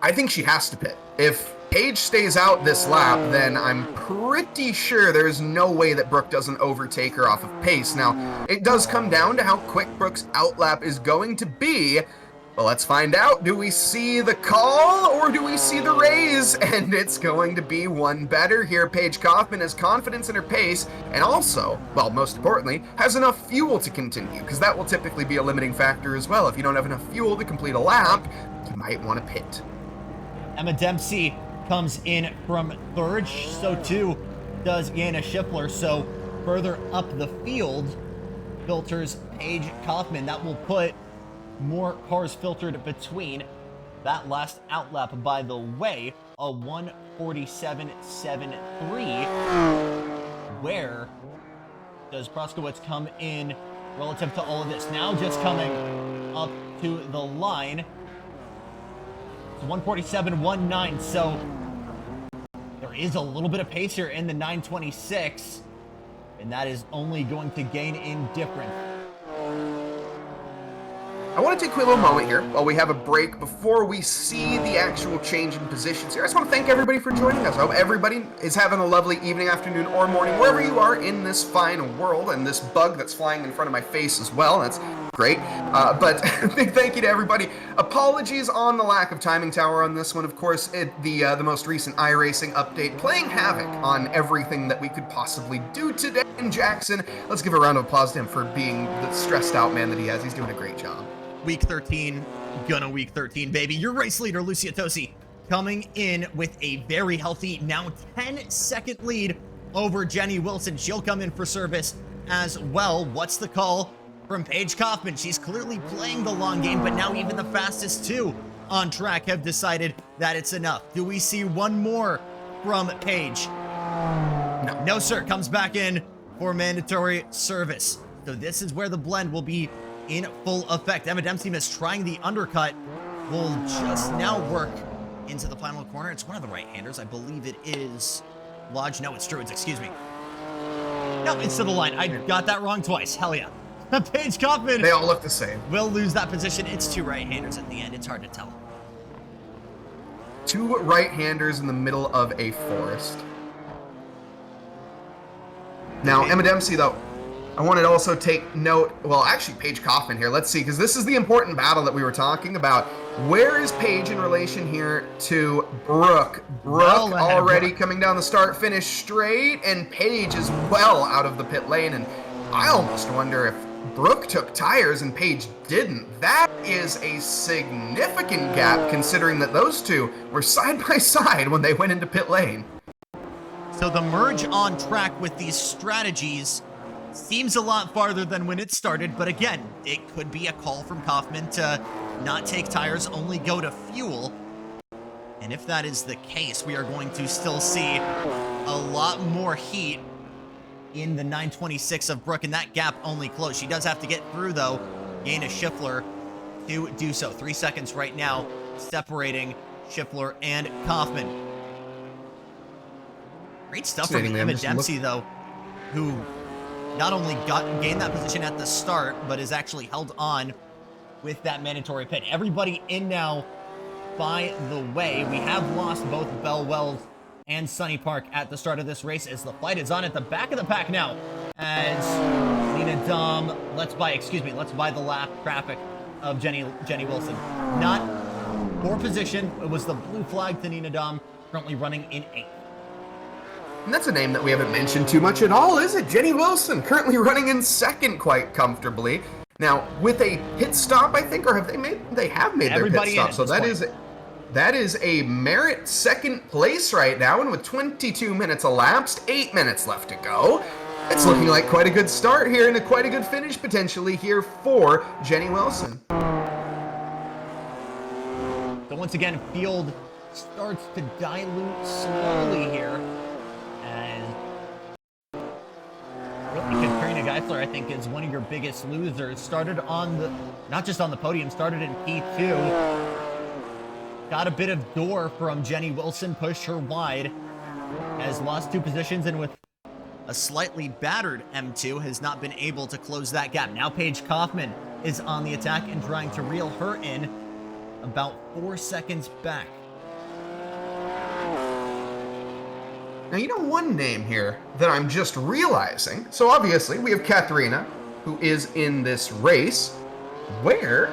I think she has to pit. If Paige stays out this lap, then I'm pretty sure there's no way that Brooke doesn't overtake her off of pace. Now, it does come down to how quick Brooke's outlap is going to be. Well, let's find out. Do we see the call, or do we see the raise? And it's going to be one better here. Paige Kaufman has confidence in her pace, and also, well, most importantly, has enough fuel to continue, because that will typically be a limiting factor as well. If you don't have enough fuel to complete a lap, you might want to pit. Emma Dempsey comes in from 3rd, so too does Jana Schiffler. So further up the field filters Paige Kaufman. That will put more cars filtered between. That last outlap, by the way, a 1:47.73. Where does Prstachowicz come in relative to all of this? Now just coming up to the line. It's 1:47.19, so there is a little bit of pace here in the 926, and that is only going to gain in difference. I want to take a quick little moment here while we have a break before we see the actual change in positions here. I just want to thank everybody for joining us. I hope everybody is having a lovely evening, afternoon, or morning, wherever you are in this fine world, and this bug that's flying in front of my face as well. That's great. But big thank you to everybody. Apologies on the lack of timing tower on this one. Of course, the most recent iRacing update playing havoc on everything that we could possibly do today. And Jackson, let's give a round of applause to him for being the stressed out man that he has. He's doing a great job. Week 13, gonna week 13, baby. Your race leader, Lucia Tosi, coming in with a very healthy, now 10-second lead over Jenny Wilson. She'll come in for service as well. What's the call from Paige Kaufman? She's clearly playing the long game, but now even the fastest two on track have decided that it's enough. Do we see one more from Paige? No. No, sir. Comes back in for mandatory service. So this is where the blend will be in full effect. Emma Dempsey missed trying the undercut. Will just now work into the final corner. It's one of the right-handers. I believe it is Lodge. No, it's Druids. Excuse me. No, it's to the line. I got that wrong twice. Hell yeah. Paige Kaufman. They all look the same. Will lose that position. It's two right-handers at the end. It's hard to tell. Two right-handers in the middle of a forest. Now, Emma Dempsey, though, I wanted to also take note, well, actually, Paige Kaufman here. Let's see, because this is the important battle that we were talking about. Where is Paige in relation here to Brooke? Brooke already coming down the start-finish straight, and Paige is well out of the pit lane, and I almost wonder if Brooke took tires and Paige didn't. That is a significant gap, considering that those two were side by side when they went into pit lane. So the merge on track with these strategies seems a lot farther than when it started, but again, it could be a call from Kaufman to not take tires, only go to fuel. And if that is the case, we are going to still see a lot more heat in the 926 of Brooke, and that gap only closed. She does have to get through, though, gain a Schiffler to do so. 3 seconds right now separating Schiffler and Kaufman. Great stuff from Emma Dempsey, though, who not only gained that position at the start, but is actually held on with that mandatory pit. Everybody in now, by the way. We have lost both Belle Wells and Sunny Park at the start of this race, as the fight is on at the back of the pack now. As Nina Dom let's buy the lap traffic of Jenny Wilson. Not poor position. It was the blue flag to Nina Dom, currently running in 8th. And that's a name that we haven't mentioned too much at all, is it? Jenny Wilson, currently running in 2nd quite comfortably. Now, with a pit stop, I think, or they have made their pit stop, so that is a merit 2nd place right now, and with 22 minutes elapsed, 8 minutes left to go, it's looking like quite a good start here and quite a good finish potentially here for Jenny Wilson. So once again, field starts to dilute slowly here. Katrina Geisler, I think, is one of your biggest losers. Started not just on the podium, started in P2. Got a bit of door from Jenny Wilson, pushed her wide. Has lost 2 positions, and with a slightly battered M2, has not been able to close that gap. Now Paige Kaufman is on the attack and trying to reel her in, about 4 seconds back. Now, you know one name here that I'm just realizing. So obviously, we have Katharina, who is in this race. Where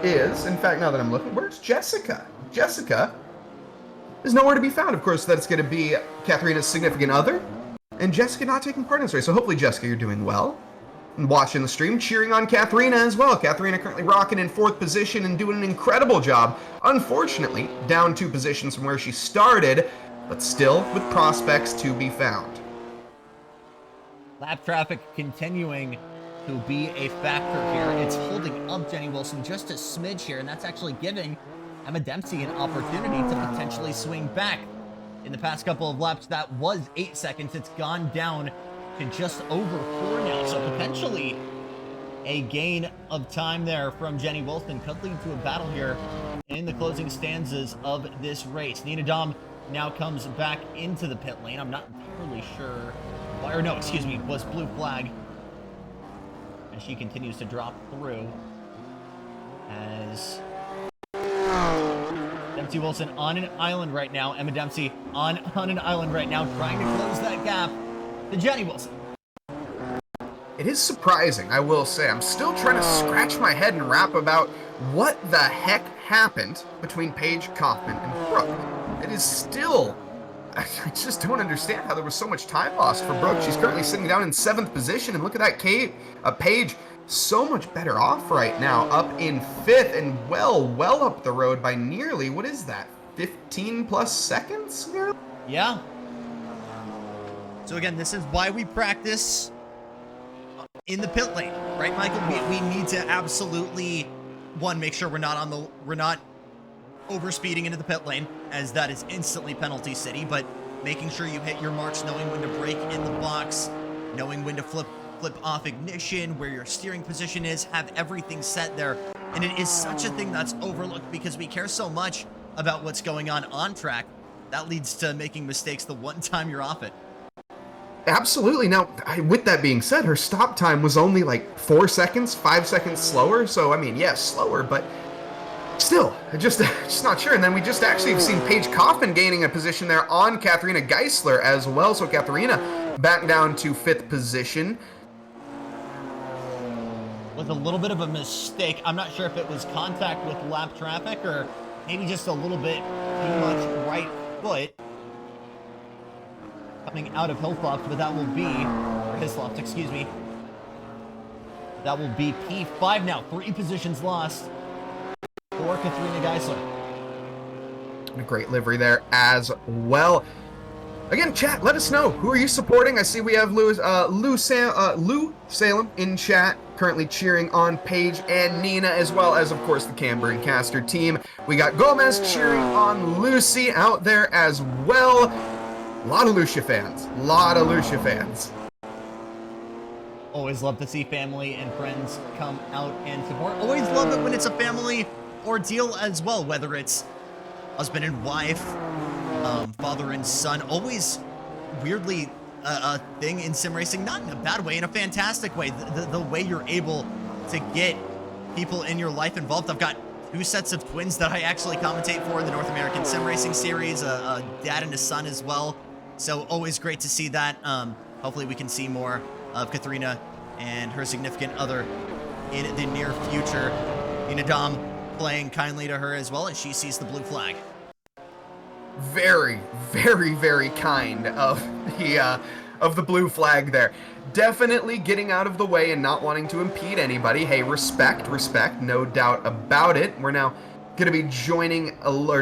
is, in fact, now that I'm looking, where's Jessica? Jessica is nowhere to be found. Of course, that's going to be Katharina's significant other, and Jessica not taking part in this race. So hopefully, Jessica, you're doing well. And watching the stream, cheering on Katharina as well. Katharina currently rocking in 4th position and doing an incredible job. Unfortunately, down 2 positions from where she started, but still with prospects to be found. Lap traffic continuing to be a factor here. It's holding up Jenny Wilson just a smidge here, and that's actually giving Emma Dempsey an opportunity to potentially swing back. In the past couple of laps, that was 8 seconds. It's gone down to just over 4 now, so potentially a gain of time there from Jenny Wilson could lead to a battle here in the closing stanzas of this race. Nina Dom now comes back into the pit lane. I'm not entirely sure why, or no, excuse me, was blue flag. As she continues to drop through. As Dempsey Wilson on an island right now. Emma Dempsey on an island right now, trying to close that gap to Jenny Wilson. it is surprising, I will say. I'm still trying to scratch my head and wrap about what the heck happened between Paige, Kaufman, and Brooke. It is still... I just don't understand how there was so much time lost for Brooke. She's currently sitting down in 7th position, and look at that, Paige, so much better off right now, up in 5th, and well up the road by nearly, what is that, 15 plus seconds? Yeah. So again, this is why we practice in the pit lane, right, Michael? We need to absolutely, one, make sure we're not overspeeding into the pit lane, as that is instantly penalty city, but making sure you hit your marks, knowing when to brake in the box, knowing when to flip off ignition, where your steering position is, have everything set there. And it is such a thing that's overlooked because we care so much about what's going on track. That leads to making mistakes the one time you're off it. Absolutely. Now, with that being said, her stop time was only like 4 seconds, 5 seconds slower. So, I mean, yes, slower, but still, just not sure. And then we just actually have seen Paige Kaufman gaining a position there on Katharina Geisler as well. So Katharina back down to 5th position. Was a little bit of a mistake. I'm not sure if it was contact with lap traffic or maybe just a little bit too much right foot coming out of Hillsloft, but that will be, or Hisloft, excuse me. That will be P5 now. 3 positions lost for Katharina Geisler. A great livery there as well. Again, chat, let us know. Who are you supporting? I see we have Lou Salem in chat, currently cheering on Paige and Nina, as well as, of course, the Camber and Caster team. We got Gomez cheering on Lucy out there as well. A lot of Lucia fans. Always love to see family and friends come out and support. Always love it when it's a family ordeal as well, whether it's husband and wife, father and son. Always weirdly a thing in sim racing, not in a bad way, in a fantastic way. The way you're able to get people in your life involved. I've got 2 sets of twins that I actually commentate for in the North American Sim Racing Series, a dad and a son as well. So always great to see that. Hopefully we can see more of Katharina and her significant other in the near future. Nina Dom playing kindly to her as well as she sees the blue flag. Very kind of the blue flag there. Definitely getting out of the way and not wanting to impede anybody. Hey, respect, no doubt about it. We're now going to be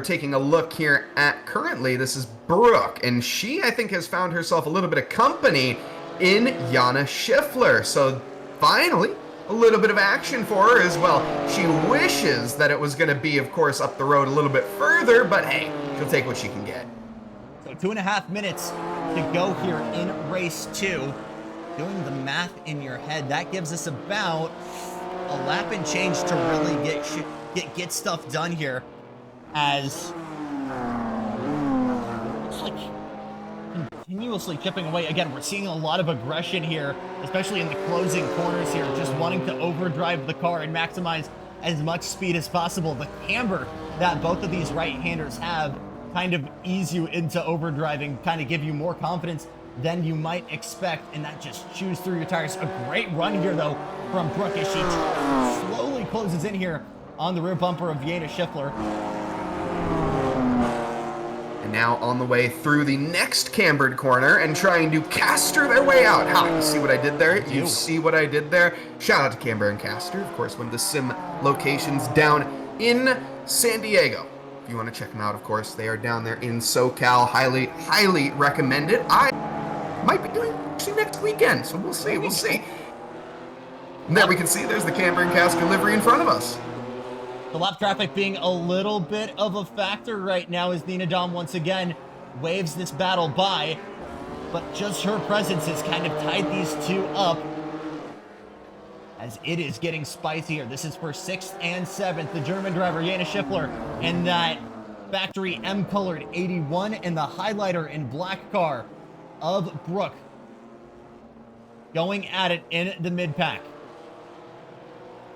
taking a look here at currently. This is Brooke, and she, I think, has found herself a little bit of company in Jana Schiffler. So finally, a little bit of action for her as well. She wishes that it was going to be, of course, up the road a little bit further, but hey, she'll take what she can get. So 2.5 minutes to go here in race 2. Doing the math in your head, that gives us about a lap and change to really get stuff done here, as it's like continuously chipping away. Again, we're seeing a lot of aggression here, especially in the closing corners here, just wanting to overdrive the car and maximize as much speed as possible. The camber that both of these right-handers have kind of ease you into overdriving, kind of give you more confidence than you might expect, and that just chews through your tires. A great run here, though, from Brooke as she slowly closes in here on the rear bumper of Jana Schiffler. And now on the way through the next cambered corner and trying to caster their way out. Ha, you see what I did there? You see what I did there? Shout out to Camber and Caster, of course, one of the sim locations down in San Diego. If you want to check them out, of course, they are down there in SoCal. Highly recommend it. I might be doing actually next weekend, so we'll see. And there we can see there's the Camber and Caster livery in front of us. The lap traffic being a little bit of a factor right now as Nina Dom once again waves this battle by, but just her presence has kind of tied these two up as it is getting spicier. This is for 6th and 7th. The German driver, Jana Schiffler, and that factory M-colored 81 and the highlighter in black car of Brooke going at it in the mid-pack.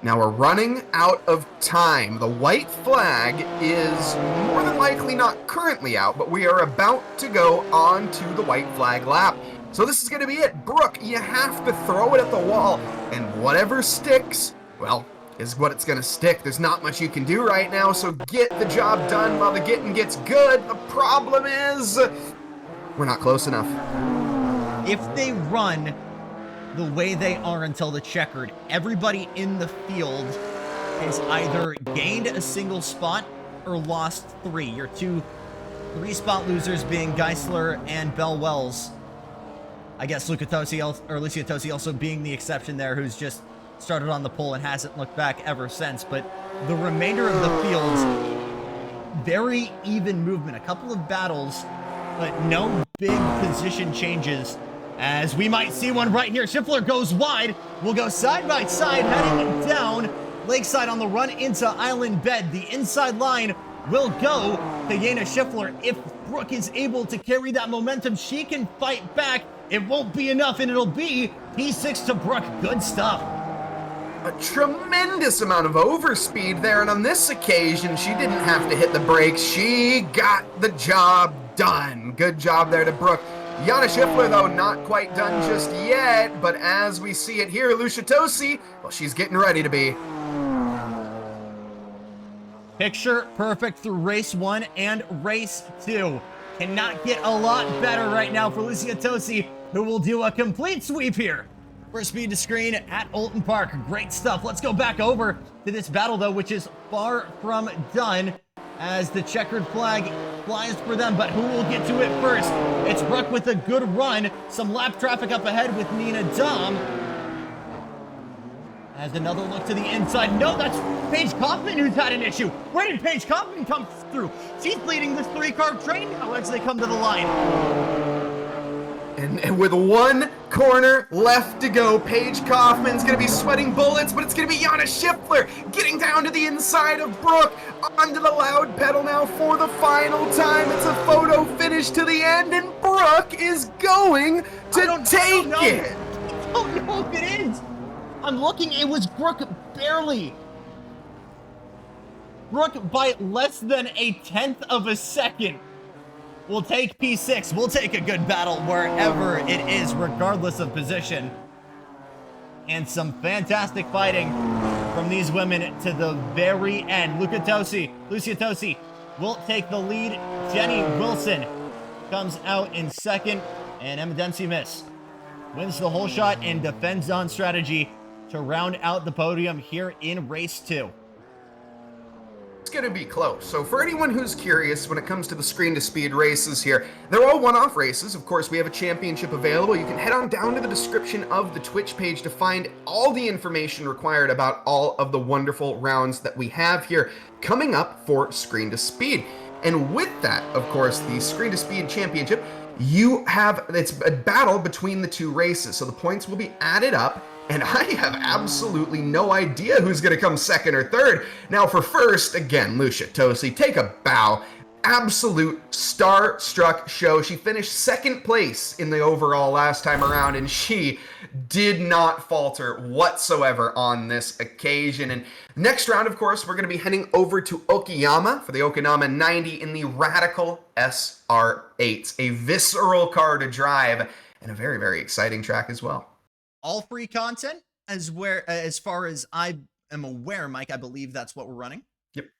Now we're running out of time. The white flag is more than likely not currently out, but we are about to go on to the white flag lap. So this is going to be it. Brooke, you have to throw it at the wall, and whatever sticks, well, is what it's going to stick. There's not much you can do right now, so get the job done while the getting gets good. The problem is, we're not close enough. If they run the way they are until the checkered, everybody in the field has either gained a single spot or lost 3. Your 2 3-spot losers being Geisler and Bell Wells. I guess Lucia Tosi also being the exception there, who's just started on the pole and hasn't looked back ever since. But the remainder of the field, very even movement. A couple of battles, but no big position changes. As we might see one right here. Schiffler goes wide. We'll go side by side, heading down Lakeside on the run into Island Bed. The inside line will go to Yena Schiffler. If Brooke is able to carry that momentum, she can fight back. It won't be enough, and it'll be P6 to Brooke. Good stuff. A tremendous amount of overspeed there, and on this occasion, she didn't have to hit the brakes. She got the job done. Good job there to Brooke. Yana Schiffler, though, not quite done just yet, but as we see it here, Lucia Tosi, well, she's getting ready to be. Picture perfect through race 1 and race 2. Cannot get a lot better right now for Lucia Tosi, who will do a complete sweep here. First speed to screen at Oulton Park. Great stuff. Let's go back over to this battle, though, which is far from done, as the checkered flag flies for them, but who will get to it first? It's Brooke with a good run. Some lap traffic up ahead with Nina Dom. As another look to the inside. No, that's Paige Kaufman who's had an issue. Where did Paige Kaufman come through? She's leading this 3-car train now as they come to the line. And with 1 corner left to go, Paige Kaufman's going to be sweating bullets, but it's going to be Yana Schiffler getting down to the inside of Brooke, onto the loud pedal now for the final time. It's a photo finish to the end, and Brooke is going to take it. I don't know if it is. I'm looking, it was Brooke barely. Brooke by less than a 1/10 of a second. We'll take P6. We'll take a good battle wherever it is, regardless of position. And some fantastic fighting from these women to the very end. Lucia Tosi will take the lead. Jenny Wilson comes out in second. And Emma Dempsey-Miss wins the whole shot and defends on strategy to round out the podium here in race 2. It's going to be close. So for anyone who's curious, when it comes to the screen to speed races here, they're all one-off races. Of course, we have a championship available. You can head on down to the description of the Twitch page to find all the information required about all of the wonderful rounds that we have here coming up for screen to speed. And with that, of course, the screen to speed championship, it's a battle between the 2 races. So the points will be added up. And I have absolutely no idea who's going to come second or third. Now for first, again, Lucia Tosi, take a bow. Absolute star-struck show. She finished second place in the overall last time around, and she did not falter whatsoever on this occasion. And next round, of course, we're going to be heading over to Okayama for the Okayama 90 in the Radical SR8. A visceral car to drive, and a very, very exciting track as well. All free content, as far as I am aware, Mike. I believe that's what we're running. Yep.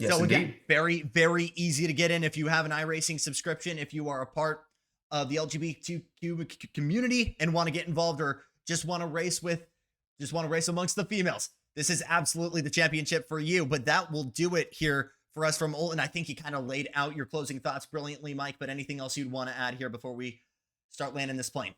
Yes, so again, indeed. very, very easy to get in if you have an iRacing subscription, if you are a part of the LGBTQ community and want to get involved, or just want to race amongst the females. This is absolutely the championship for you. But that will do it here for us from Oulton. I think you kind of laid out your closing thoughts brilliantly, Mike. But anything else you'd want to add here before we start landing this plane?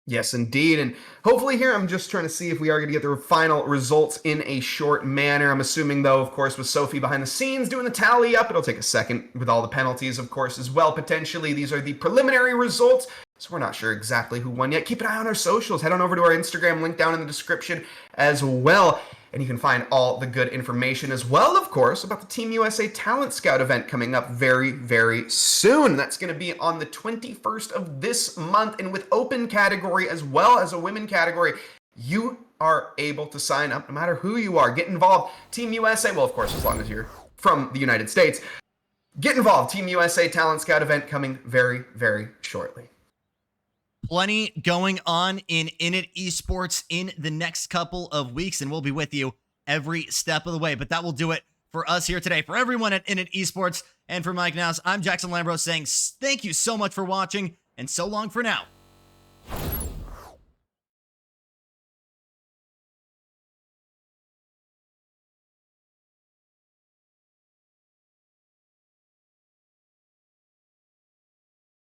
Yes, indeed. And hopefully here, I'm just trying to see if we are going to get the final results in a short manner. I'm assuming, though, of course, with Sophie behind the scenes doing the tally up, it'll take a second with all the penalties, of course, as well, potentially. These are the preliminary results, so we're not sure exactly who won yet. Keep an eye on our socials. Head on over to our Instagram, link down in the description as well. And you can find all the good information as well, of course, about the Team USA Talent Scout event coming up very, very soon. That's going to be on the 21st of this month. And with open category as well as a women category, you are able to sign up no matter who you are. Get involved. Team USA, well, of course, as long as you're from the United States. Get involved. Team USA Talent Scout event coming very, very shortly. plenty going on in It Esports in the next couple of weeks, and we'll be with you every step of the way. But that will do it for us here today. For everyone at It Esports and for Mike Nouse, I'm Jackson Lambros saying thank you so much for watching, and so long for now.